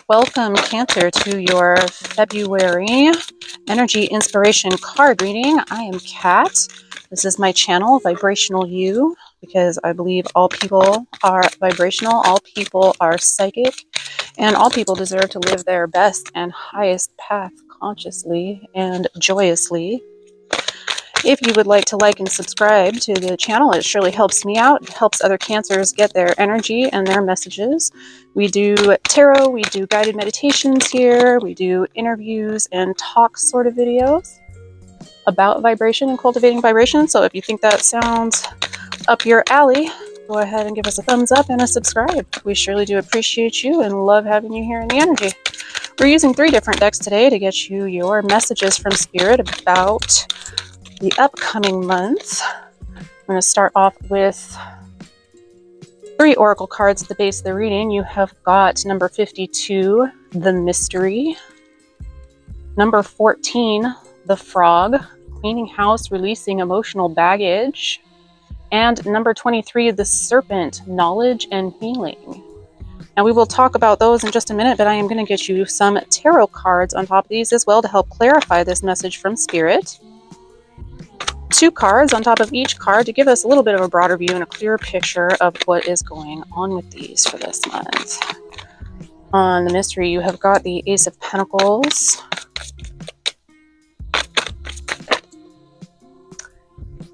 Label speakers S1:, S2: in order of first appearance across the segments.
S1: welcome Cancer to your February energy inspiration card reading. I am Kat. This is my channel, Vibrational You, because I believe all people are vibrational, all people are psychic, and all people deserve to live their best and highest path consciously and joyously. If you would like to like and subscribe to the channel, it surely helps me out. It helps other Cancers get their energy and their messages. We do tarot, we do guided meditations here, we do interviews and talk sort of videos about vibration and cultivating vibration. So if you think that sounds up your alley, go ahead and give us a thumbs up and a subscribe. We surely do appreciate you and love having you here in the energy. We're using 3 different decks today to get you your messages from Spirit about the upcoming month. I'm going to start off with 3 oracle cards at the base of the reading. You have got number 52, the Mystery, number 14, the Frog, cleaning house, releasing emotional baggage, and number 23, the Serpent, knowledge and healing. Now we will talk about those in just a minute, but I am going to get you some tarot cards on top of these as well to help clarify this message from Spirit. 2 cards on top of each card to give us a little bit of a broader view and a clearer picture of what is going on with these for this month. On the Mystery, you have got the Ace of Pentacles,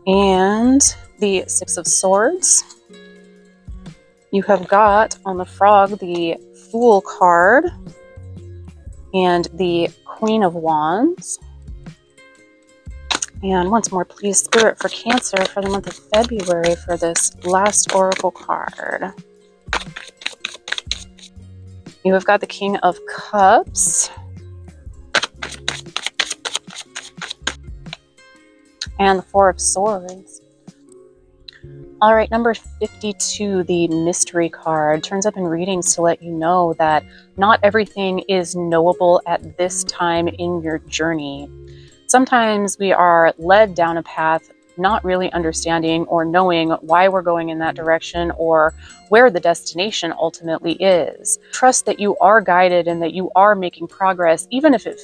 S1: and the 6 of Swords. You have got on the Frog the Fool card and the Queen of Wands. And once more, please, Spirit, for Cancer for the month of February for this last oracle card. You have got the King of Cups and the 4 of Swords. All right, number 52, the Mystery card, turns up in readings to let you know that not everything is knowable at this time in your journey. Sometimes we are led down a path not really understanding or knowing why we're going in that direction or where the destination ultimately is. Trust that you are guided and that you are making progress, even if it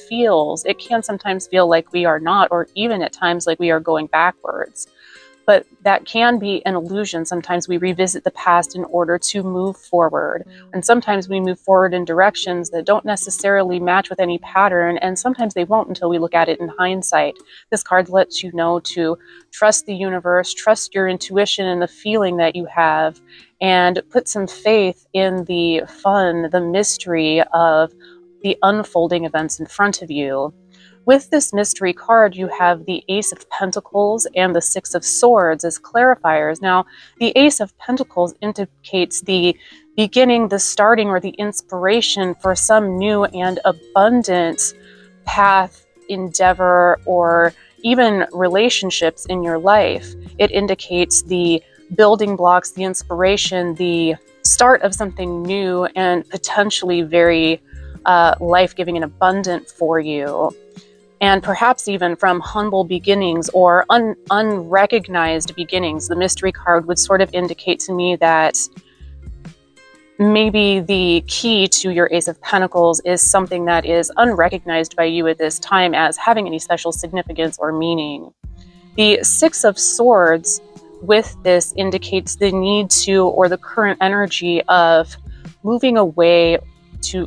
S1: can sometimes feel like we are not, or even at times like we are going backwards. But that can be an illusion. Sometimes we revisit the past in order to move forward. And sometimes we move forward in directions that don't necessarily match with any pattern. And sometimes they won't until we look at it in hindsight. This card lets you know to trust the universe, trust your intuition and the feeling that you have, and put some faith in the fun, the mystery of the unfolding events in front of you. With this Mystery card, you have the Ace of Pentacles and the 6 of Swords as clarifiers. Now, the Ace of Pentacles indicates the beginning, the starting, or the inspiration for some new and abundant path, endeavor, or even relationships in your life. It indicates the building blocks, the inspiration, the start of something new and potentially very life-giving and abundant for you. And perhaps even from humble beginnings or unrecognized beginnings. The Mystery card would sort of indicate to me that maybe the key to your Ace of Pentacles is something that is unrecognized by you at this time as having any special significance or meaning. The 6 of Swords with this indicates the need to, or the current energy of moving away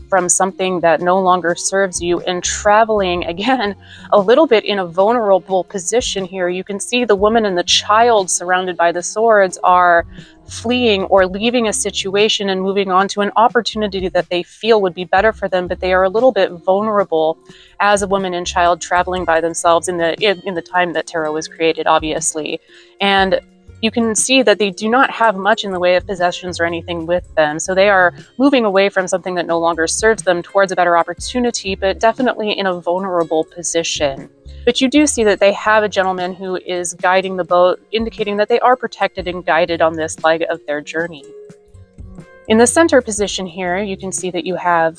S1: from something that no longer serves you and traveling again a little bit in a vulnerable position here. You can see the woman and the child surrounded by the swords are fleeing or leaving a situation and moving on to an opportunity that they feel would be better for them, but they are a little bit vulnerable as a woman and child traveling by themselves in the time that tarot was created, obviously. And you can see that they do not have much in the way of possessions or anything with them. So they are moving away from something that no longer serves them towards a better opportunity, but definitely in a vulnerable position. But you do see that they have a gentleman who is guiding the boat, indicating that they are protected and guided on this leg of their journey. In the center position here, you can see that you have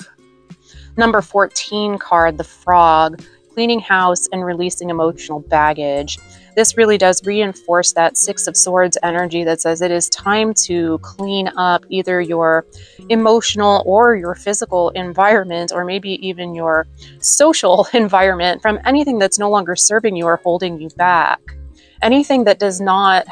S1: number 14 card, the Frog, cleaning house and releasing emotional baggage. This really does reinforce that Six of Swords energy that says it is time to clean up either your emotional or your physical environment, or maybe even your social environment, from anything that's no longer serving you or holding you back. Anything that does not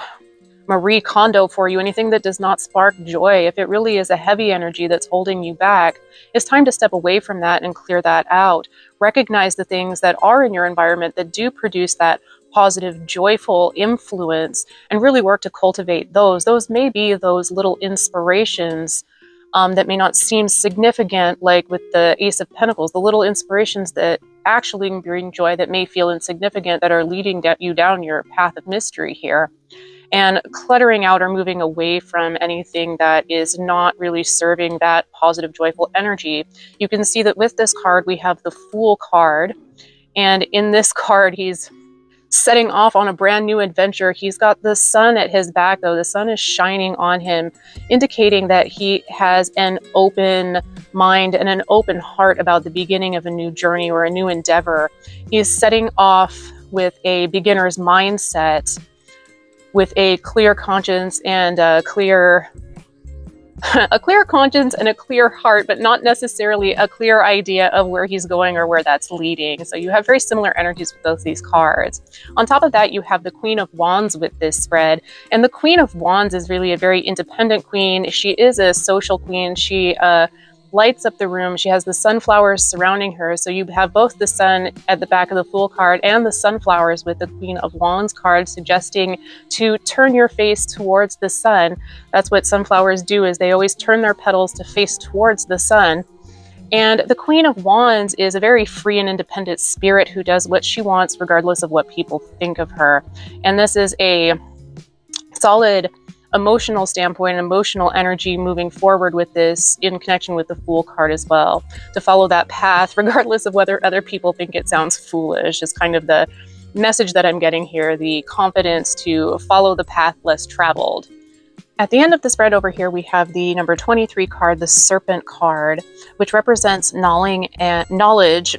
S1: Marie Kondo for you, anything that does not spark joy, if it really is a heavy energy that's holding you back, it's time to step away from that and clear that out. Recognize the things that are in your environment that do produce that positive, joyful influence, and really work to cultivate those. Those may be those little inspirations that may not seem significant, like with the Ace of Pentacles, the little inspirations that actually bring joy that may feel insignificant, that are leading you down your path of mystery here. And cluttering out or moving away from anything that is not really serving that positive, joyful energy. You can see that with this card, we have the Fool card. And in this card, he's setting off on a brand new adventure. He's got the sun at his back, though. The sun is shining on him, indicating that he has an open mind and an open heart about the beginning of a new journey or a new endeavor. He is setting off with a beginner's mindset, with a clear conscience and a clear conscience and a clear heart, but not necessarily a clear idea of where he's going or where that's leading. So you have very similar energies with both these cards. On top of that, you have the Queen of Wands with this spread. And the Queen of Wands is really a very independent queen. She is a social queen. She lights up the room. She has the sunflowers surrounding her. So you have both the sun at the back of the Fool card and the sunflowers with the Queen of Wands card, suggesting to turn your face towards the sun. That's what sunflowers do, is they always turn their petals to face towards the sun. And the Queen of Wands is a very free and independent spirit who does what she wants regardless of what people think of her. And this is a solid emotional standpoint, emotional energy moving forward with this, in connection with the Fool card as well. To follow that path, regardless of whether other people think it sounds foolish, is kind of the message that I'm getting here. The confidence to follow the path less traveled. At the end of the spread over here, we have the number 23 card, the Serpent card, which represents knowledge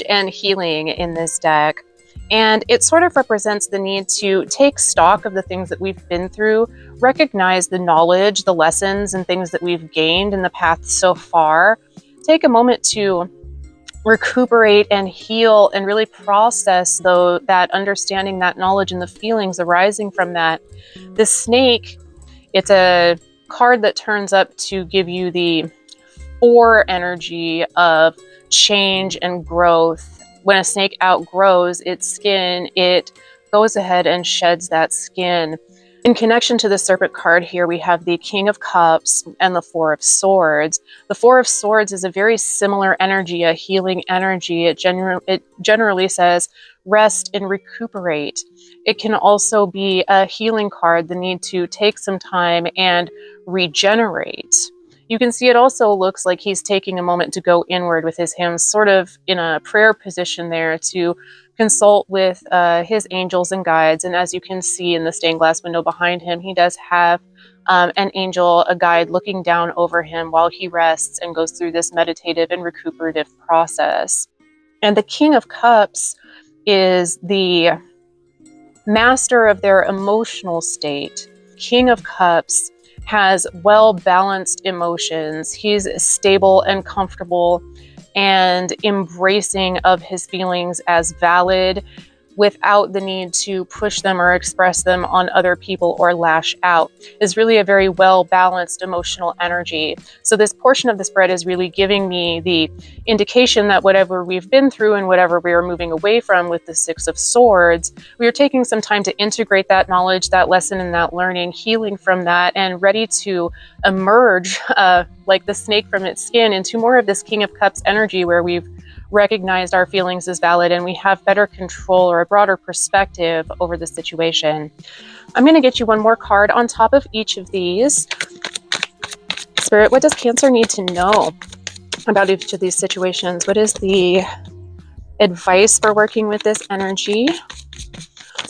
S1: and healing in this deck. And it sort of represents the need to take stock of the things that we've been through, recognize the knowledge, the lessons, and things that we've gained in the path so far. Take a moment to recuperate and heal and really process that understanding, that knowledge, and the feelings arising from that. The snake, it's a card that turns up to give you the 4 energy of change and growth. When a snake outgrows its skin, it goes ahead and sheds that skin. In connection to the Serpent card here, we have the King of Cups and the Four of Swords. The Four of Swords is a very similar energy, a healing energy. It generally says rest and recuperate. It can also be a healing card, the need to take some time and regenerate. You can see it also looks like he's taking a moment to go inward with his hands sort of in a prayer position there, to consult with his angels and guides. And as you can see in the stained glass window behind him, he does have an angel, a guide, looking down over him while he rests and goes through this meditative and recuperative process. And the King of Cups is the master of their emotional state. King of Cups has well-balanced emotions. He's stable and comfortable and embracing of his feelings as valid, without the need to push them or express them on other people or lash out. Is really a very well-balanced emotional energy. So this portion of the spread is really giving me the indication that whatever we've been through and whatever we are moving away from with the Six of Swords, we are taking some time to integrate that knowledge, that lesson, and that learning, healing from that, and ready to emerge like the snake from its skin into more of this King of Cups energy, where we've recognized our feelings as valid and we have better control or a broader perspective over the situation. I'm going to get you one more card on top of each of these. Spirit, what does Cancer need to know about each of these situations? What is the advice for working with this energy,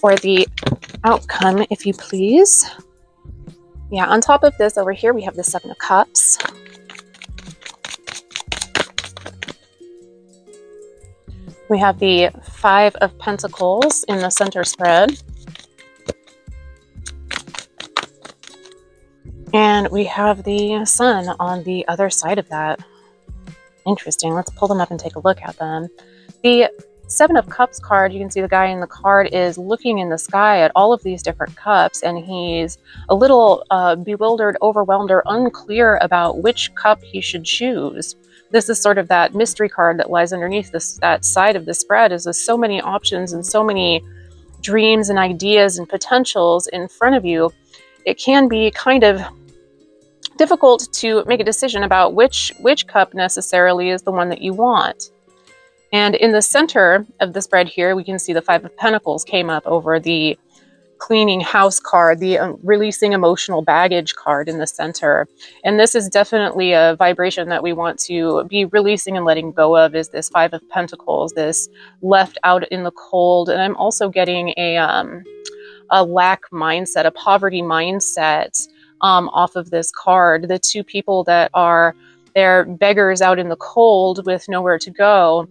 S1: or the outcome, if you please? Yeah, on top of this over here, we have the Seven of Cups. We have the Five of Pentacles in the center spread. And we have the Sun on the other side of that. Interesting. Let's pull them up and take a look at them. The Seven of Cups card, you can see the guy in the card is looking in the sky at all of these different cups, and he's a little bewildered, overwhelmed, or unclear about which cup he should choose. This is sort of that mystery card that lies underneath that side of the spread, is there's so many options and so many dreams and ideas and potentials in front of you. It can be kind of difficult to make a decision about which cup necessarily is the one that you want. And in the center of the spread here, we can see the Five of Pentacles came up over the cleaning house card, the releasing emotional baggage card in the center. And this is definitely a vibration that we want to be releasing and letting go of, is this Five of Pentacles, this left out in the cold. And I'm also getting a lack mindset, a poverty mindset off of this card. The two people that are, they're beggars out in the cold with nowhere to go.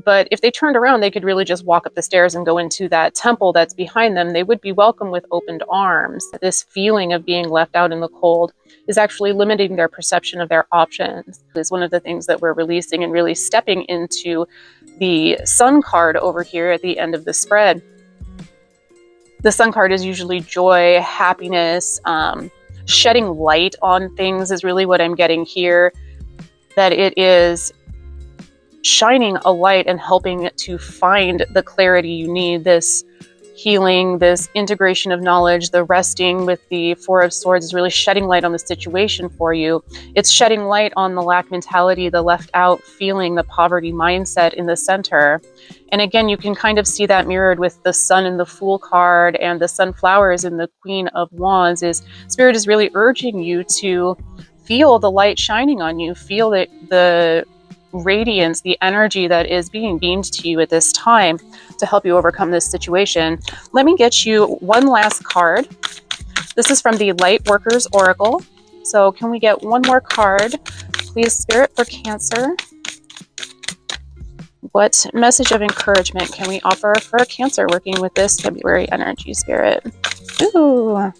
S1: But if they turned around, they could really just walk up the stairs and go into that temple that's behind them. They would be welcomed with opened arms. This feeling of being left out in the cold is actually limiting their perception of their options. Is one of the things that we're releasing and really stepping into the Sun card over here at the end of the spread. The Sun card is usually joy, happiness, shedding light on things is really what I'm getting here. That it is shining a light and helping it to find the clarity you need, this healing, this integration of knowledge. The resting with the Four of Swords is really shedding light on the situation for you. It's shedding light on the lack mentality, the left out feeling, the poverty mindset in the center. And again, you can kind of see that mirrored with the Sun in the Fool card and the sunflowers in the Queen of Wands. Is Spirit is really urging you to feel the light shining on you, feel that the radiance, the energy that is being beamed to you at this time to help you overcome this situation. Let me get you one last card. This is from the Lightworkers Oracle. So can we get one more card, please, Spirit, for Cancer? What message of encouragement can we offer for Cancer working with this February energy, Spirit? Ooh.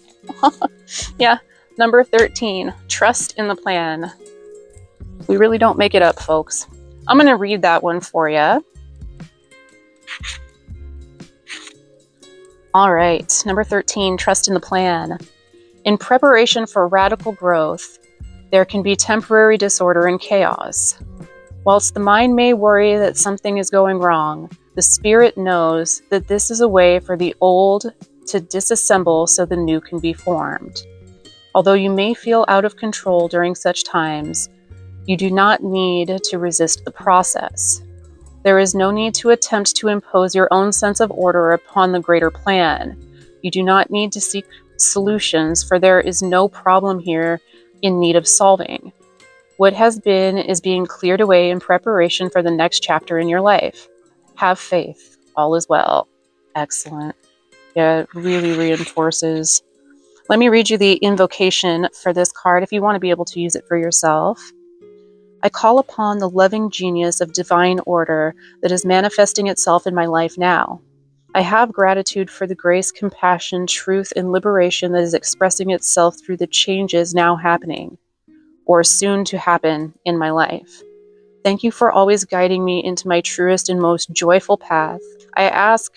S1: Yeah, number 13, trust in the plan. We really don't make it up, folks. I'm going to read that one for you. All right, number 13, trust in the plan. In preparation for radical growth, there can be temporary disorder and chaos. Whilst the mind may worry that something is going wrong, the spirit knows that this is a way for the old to disassemble so the new can be formed. Although you may feel out of control during such times, you do not need to resist the process. There is no need to attempt to impose your own sense of order upon the greater plan. You do not need to seek solutions, for there is no problem here in need of solving. What has been is being cleared away in preparation for the next chapter in your life. Have faith. All is well. Excellent. Yeah, it really reinforces. Let me read you the invocation for this card if you want to be able to use it for yourself. I call upon the loving genius of divine order that is manifesting itself in my life now. I have gratitude for the grace, compassion, truth, and liberation that is expressing itself through the changes now happening, or soon to happen, in my life. Thank you for always guiding me into my truest and most joyful path. I ask,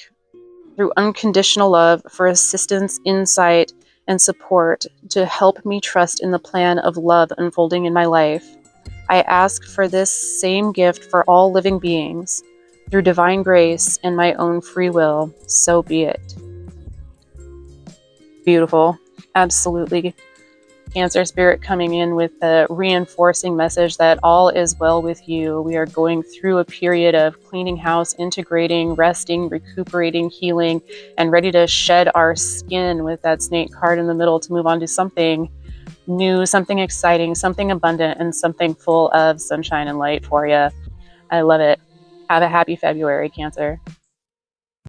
S1: through unconditional love, for assistance, insight, and support to help me trust in the plan of love unfolding in my life. I ask for this same gift for all living beings, through divine grace and my own free will. So be it. Beautiful. Absolutely. Cancer Spirit coming in with a reinforcing message that all is well with you. We are going through a period of cleaning house, integrating, resting, recuperating, healing, and ready to shed our skin with that snake card in the middle to move on to something new, something exciting, something abundant, and something full of sunshine and light for you. I love it. Have a happy February, Cancer.